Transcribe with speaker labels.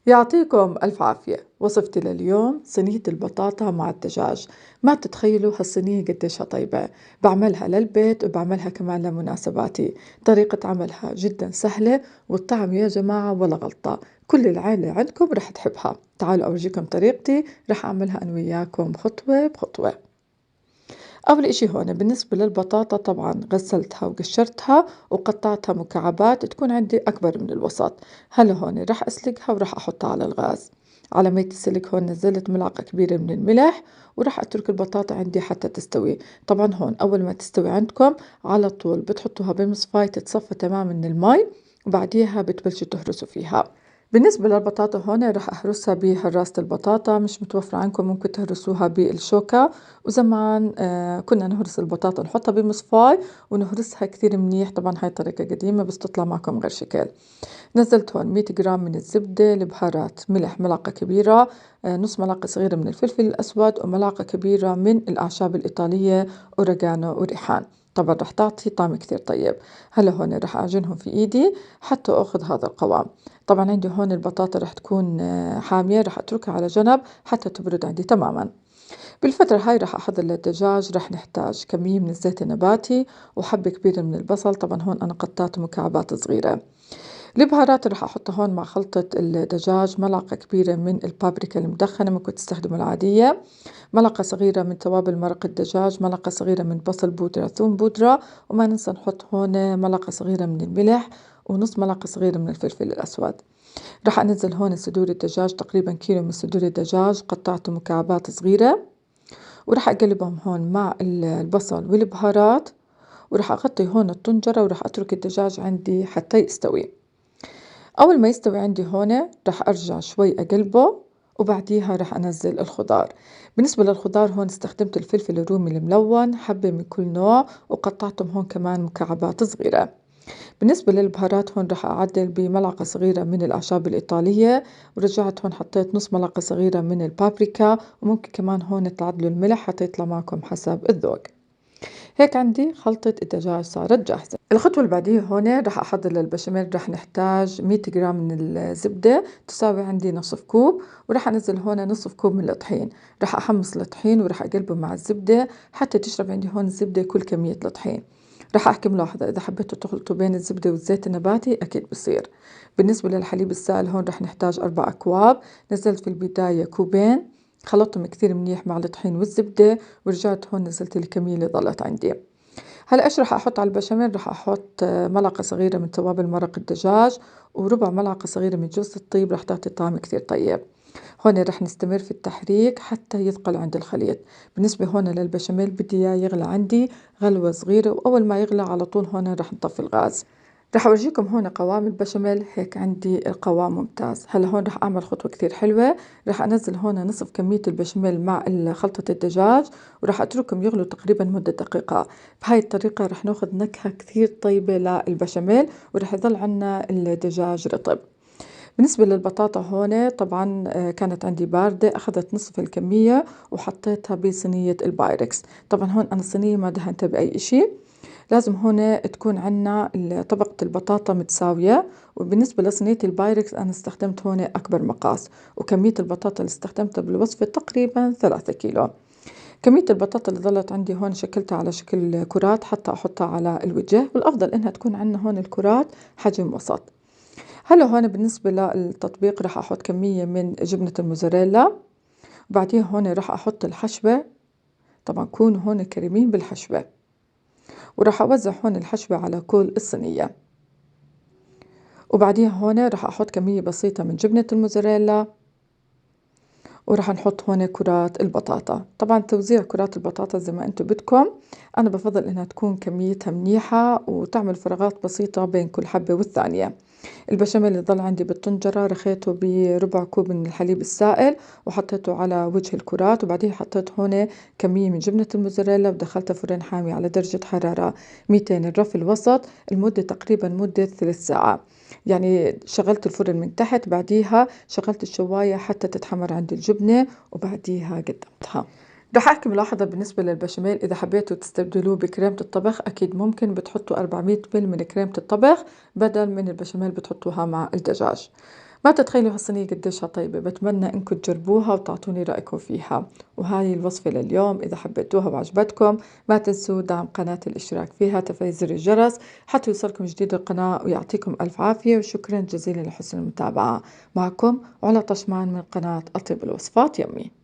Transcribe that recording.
Speaker 1: يعطيكم ألف عافية. وصفتي لليوم صينية البطاطا مع الدجاج. ما تتخيلوا هالصينية قديشها طيبة. بعملها للبيت وبعملها كمان لمناسباتي. طريقة عملها جدا سهلة والطعم يا جماعة ولا غلطة. كل العائلة عندكم رح تحبها. تعالوا أورجيكم طريقتي، رح أعملها أنا وياكم خطوة بخطوة. أول إشي هون بالنسبة للبطاطا طبعا غسلتها وقشرتها وقطعتها مكعبات تكون عندي أكبر من الوسط. هلا هون رح أسلقها ورح أحطها على الغاز. على ما تسلق هون نزلت ملعقة كبيرة من الملح ورح أترك البطاطا عندي حتى تستوي. طبعا هون أول ما تستوي عندكم على طول بتحطوها بمصفاية تتصفى تماما من المي وبعديها بتبلشوا تهرسوا فيها. بالنسبة للبطاطا هون رح أهرسها بهراسة البطاطا، مش متوفرة عندكم ممكن تهرسوها بالشوكة. وزمان كنا نهرس البطاطا نحطها بمصفاي ونهرسها كثير منيح. طبعا هاي طريقة قديمة بس تطلع معكم غير شكل. نزلت هون 100 جرام من الزبدة، البهارات ملح ملعقة كبيرة، نص ملعقة صغيرة من الفلفل الأسود وملعقة كبيرة من الأعشاب الإيطالية أوريغانو وريحان. طبعا رح تعطي طعم كثير طيب. هلا هون رح أعجنهم في إيدي حتى أخذ هذا القوام. طبعا عندي هون البطاطا رح تكون حامية، رح أتركها على جنب حتى تبرد عندي تماما. بالفترة هاي رح أحضر للدجاج. رح نحتاج كمية من الزيت النباتي وحبة كبيرة من البصل. طبعا هون أنا قطعته مكعبات صغيرة. البهارات رح أحطها هون مع خلطة الدجاج. ملعقة كبيرة من البابريكا المدخنة، ممكن تستخدموا العادية. ملعقة صغيرة من توابل مرق الدجاج. ملعقة صغيرة من بصل بودرة ثوم بودرة. وما ننسى نحط هون ملعقة صغيرة من الملح ونص ملعقة صغيرة من الفلفل الأسود. رح أنزل هون صدور الدجاج، تقريبا كيلو من صدور الدجاج قطعته مكعبات صغيرة. ورح أقلبهم هون مع البصل والبهارات. ورح أغطي هون الطنجرة ورح أترك الدجاج عندي حتى يستوي. أول ما يستوي عندي هون رح أرجع شوي أقلبه وبعديها رح أنزل الخضار. بالنسبة للخضار هون استخدمت الفلفل الرومي الملون حبة من كل نوع وقطعتهم هون كمان مكعبات صغيرة. بالنسبة للبهارات هون رح أعدل بملعقة صغيرة من الأعشاب الإيطالية. ورجعت هون حطيت نص ملعقة صغيرة من البابريكا وممكن كمان هون تعدلوا الملح حتى يطلع معكم حسب الذوق. هيك عندي خلطة الدجاج صارت جاهزة. الخطوة اللي بعديها هون رح أحضر للبشاميل. رح نحتاج 100 جرام من الزبدة تساوي عندي نصف كوب. ورح أنزل هون نصف كوب من الطحين. رح أحمص الطحين ورح أقلبه مع الزبدة حتى تشرب عندي هون الزبدة كل كمية الطحين. رح أحكي ملاحظة، إذا حبيتوا تخلطوا بين الزبدة والزيت النباتي أكيد بصير. بالنسبة للحليب السائل هون رح نحتاج 4 أكواب. نزلت في البداية كوبين، خلطتهم كثير منيح مع الطحين والزبدة ورجعت هون نزلت الكمية اللي ضلت عندي. هلا ايش رح احط على البشاميل؟ رح احط ملعقة صغيرة من توابل مرق الدجاج وربع ملعقة صغيرة من جوز الطيب، رح تعطي طعم كثير طيب. هون رح نستمر في التحريك حتى يثقل عند الخليط. بالنسبة هون للبشاميل بدي اياه يغلى عندي غلوة صغيرة، واول ما يغلى على طول هون رح نطفي الغاز. رح أورجيكم هون قوام البشاميل. هيك عندي القوام ممتاز. هلا هون رح أعمل خطوة كثير حلوة. رح أنزل هون نصف كمية البشاميل مع خلطة الدجاج ورح أتركهم يغلوا تقريبا مدة دقيقة. بهاي الطريقة رح ناخذ نكهة كثير طيبة للبشاميل ورح يظل عنا الدجاج رطب. بالنسبة للبطاطا هون طبعا كانت عندي باردة، أخذت نصف الكمية وحطيتها بصينية البايركس. طبعا هون أنا الصينية ما دهنتها بأي إشي. لازم هنا تكون عنا طبقة البطاطا متساوية. وبالنسبة لصينية البايركس أنا استخدمت هنا أكبر مقاس، وكمية البطاطا اللي استخدمتها بالوصفة تقريبا 3 كيلو. كمية البطاطا اللي ظلت عندي هون شكلتها على شكل كرات حتى أحطها على الوجه، والأفضل إنها تكون عنا هون الكرات حجم وسط. هلا هون بالنسبة للتطبيق رح أحط كمية من جبنة الموزاريلا. وبعدين هون رح أحط الحشوة. طبعا كونوا هون كريمين بالحشوة. وراح أوزع هون الحشوة على كل الصينية. وبعديها هون راح أحط كمية بسيطة من جبنة الموزاريلا. وراح نحط هون كرات البطاطا. طبعا توزيع كرات البطاطا زي ما انتم بدكم. أنا بفضل إنها تكون كميتها منيحة وتعمل فراغات بسيطة بين كل حبة والثانية. البشاميل اللي ضل عندي بالطنجرة رخيته بربع كوب من الحليب السائل وحطيته على وجه الكرات. وبعدين حطيت هون كمية من جبنة الموزاريلا ودخلتها فرن حامي على درجة حرارة 200 الرف الوسط المدة تقريبا مدة 3 ساعات. يعني شغلت الفرن من تحت، بعديها شغلت الشواية حتى تتحمر عند الجبنة وبعديها قدمتها. رح أحكي ملاحظة بالنسبة للبشاميل، إذا حبيتوا تستبدلوه بكريمة الطبخ أكيد ممكن، بتحطوا 400 مل من كريمة الطبخ بدل من البشاميل بتحطوها مع الدجاج. ما تتخيلوا هالصينية قديشها طيبة، بتمنى إنكم تجربوها وتعطوني رأيكم فيها. وهاي الوصفة لليوم، إذا حبيتوها وعجبتكم ما تنسوا دعم قناة الاشتراك فيها، تفعيل زر الجرس حتى يوصلكم جديد القناة، ويعطيكم ألف عافية وشكرا جزيلا لحسن المتابعة معكم علا طشمان من قناة أطيب الوصفات يمي.